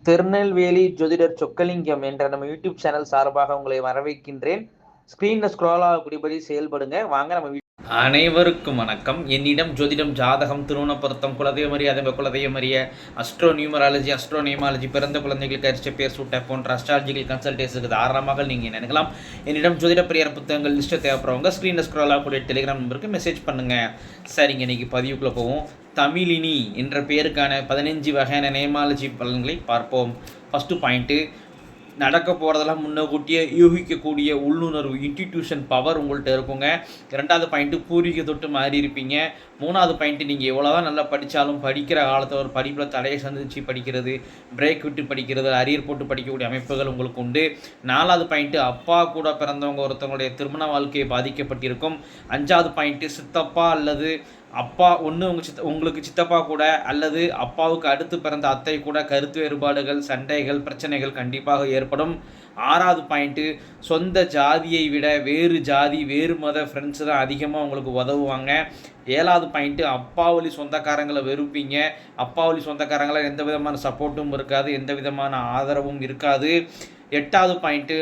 திருநெல்வேலி ஜோதிடர் சொக்கலிங்கம் என்ற நம்ம யூடியூப் சேனல் சார்பாக உங்களை வரவேற்கின்றேன். ஸ்கிரீன்ல ஸ்க்ரால் ஆகக்கூடியபடி செயல்படுங்க. வாங்க நம்ம அனைவருக்கும் வணக்கம். என்னிடம் ஜோதிடம், ஜாதகம், திருமண பொருத்தம், குலதெய்வம் அறிய, அதே குலதெய்வம் அறிய, அஸ்ட்ரோ நியூமராலஜி, அஸ்ட்ரோ நியூமாலஜி, பிறந்த குழந்தைகளுக்கு அரிச்ச பேர் சூட்ட போன்ற அஸ்ட்ராலஜிக்கல் கன்சல்டேஷனுக்கு தாராளமாக நீங்கள் நினைக்கலாம். என்னிடம் ஜோதிட பிரியர் புத்தகங்கள் லிஸ்ட்டை தேவைப்படுறவங்க ஸ்க்ரீனில் ஸ்க்ரால் ஆகக்கூடிய டெலிகிராம் நம்பருக்கு மெசேஜ் பண்ணுங்கள். சரிங்க, இன்றைக்கி பதிவுக்குள்ளே போவோம். தமிழினி என்ற பெயருக்கான 15 வகையான நேமாலஜி பலன்களை பார்ப்போம். ஃபஸ்ட்டு பாயிண்ட்டு, நடக்க போகிறதெல்லாம் முன்னக்கூட்டியே யூகிக்கக்கூடிய உள்ளுணர்வு, இன்ஸ்டிடியூஷன் பவர் உங்கள்கிட்ட இருக்குங்க. ரெண்டாவது பாயிண்ட்டு, பூர்வீக தொட்டு மாறி இருப்பீங்க. மூணாவது பாயிண்ட்டு, நீங்கள் எவ்வளோதான் நல்லா படித்தாலும் படிக்கிற காலத்தில் ஒரு படிப்பில் தடையை சந்திச்சு படிக்கிறது, பிரேக் விட்டு படிக்கிறது, அரியர் போட்டு படிக்கக்கூடிய அமைப்புகள் உங்களுக்கு உண்டு. நாலாவது பாயிண்ட்டு, அப்பா கூட பிறந்தவங்க ஒருத்தவங்களுடைய திருமண வாழ்க்கையை பாதிக்கப்பட்டிருக்கும். அஞ்சாவது பாயிண்ட்டு, சித்தப்பா அல்லது அப்பா ஒன்று உங்களுக்கு சித்தப்பா கூட அல்லது அப்பாவுக்கு அடுத்து பிறந்த அத்தை கூட கருத்து வேறுபாடுகள், சண்டைகள், பிரச்சனைகள் கண்டிப்பாக ஏற்படும். ஆறாவது பாயிண்ட்டு, சொந்த ஜாதியை விட வேறு ஜாதி, வேறு மத ஃப்ரெண்ட்ஸு தான் அதிகமாக உங்களுக்கு உதவுவாங்க. ஏழாவது பாயிண்ட்டு, அப்பாவளி சொந்தக்காரங்களை வெறுப்பீங்க. அப்பாவளி சொந்தக்காரங்களை எந்த விதமான சப்போர்ட்டும் இருக்காது, எந்த விதமான ஆதரவும் இருக்காது. எட்டாவது பாயிண்ட்டு,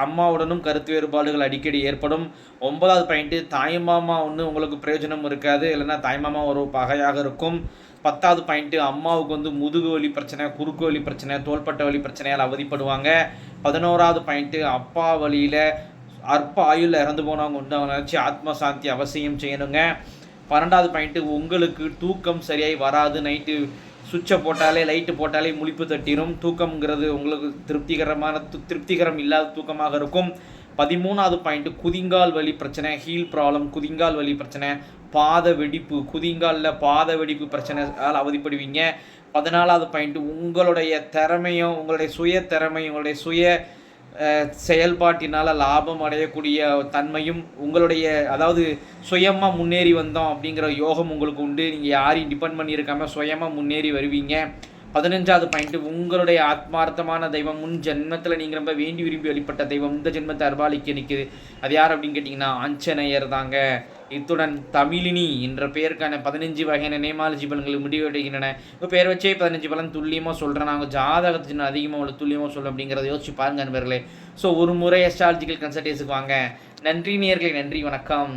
அம்மாவுடனும் கருத்து வேறுபாடுகள் அடிக்கடி ஏற்படும். ஒன்பதாவது பாயிண்ட்டு, தாய்மாமா ஒன்று உங்களுக்கு பிரயோஜனம் இருக்காது, இல்லைன்னா தாய்மாமா ஒரு பகையாக இருக்கும். பத்தாவது பாயிண்ட்டு, அம்மாவுக்கு முதுகு வலி பிரச்சனை, குறுக்கு வலி பிரச்சனை, தோள்பட்ட வலி பிரச்சனையால் அவதிப்படுவாங்க. 11வது பாயிண்ட்டு, அப்பா வழியில் அற்ப ஆயுளில் இறந்து போனவங்க உண்டு, அவங்க நினச்சி ஆத்ம சாந்தி அவசியம் செய்யணுங்க. 12வது பாயிண்ட்டு, உங்களுக்கு தூக்கம் சரியாய் வராது. நைட்டு சுவிட்சை போட்டாலே, லைட்டு போட்டாலே முழிப்பு தட்டிடும். தூக்கம்ங்கிறது உங்களுக்கு திருப்திகரம் இல்லாத தூக்கமாக இருக்கும். 13வது பாயிண்ட்டு, குதிங்கால் வலி பிரச்சனை, ஹீல் ப்ராப்ளம், குதிங்கால் வலி பிரச்சனை, பாத வெடிப்பு, குதிங்காலில் பாத வெடிப்பு பிரச்சனையால் அவதிப்படுவீங்க. 14வது பாயிண்ட்டு, உங்களுடைய திறமையும், உங்களுடைய சுய திறமை, உங்களுடைய சுய செயல்பாட்டினால் லாபம் அடையக்கூடிய தன்மையும், உங்களுடைய அதாவது சுயமாக முன்னேறி வந்தோம் அப்படிங்கிற யோகம் உங்களுக்கு உண்டு. நீங்கள் யாரையும் டிபெண்ட் பண்ணியிருக்காமல் சுயமாக முன்னேறி வருவீங்க. 15வது பாயிண்ட்டு, உங்களுடைய ஆத்மார்த்தமான தெய்வம், முன் ஜென்மத்தில் நீங்கள் ரொம்ப வேண்டி விரும்பி வழிபட்ட தெய்வம் இந்த ஜென்மத்தை அர்பாலிக்க நிற்குது. அது யார் அப்படின்னு கேட்டிங்கன்னா ஆஞ்சநேயர் தாங்க. இத்துடன் தமிழினி என்ற பெயருக்கான 15 வகையான நேமாலஜி பலன்கள் முடிவடைகின்றன. இப்போ பேர் வச்சே 15 பலன் துல்லியமாக சொல்கிறேன். நாங்கள் ஜாதகத்தின் அதிகமாக உள்ள துல்லியமாக சொல்ல அப்படிங்கிறத யோசிச்சு பாருங்க நண்பர்களே. ஸோ ஒரு முறை அஸ்ட்ராலஜிக்கல் கன்சல்டேஷனுக்கு வாங்க. நன்றி நேயர்களே, நன்றி, வணக்கம்.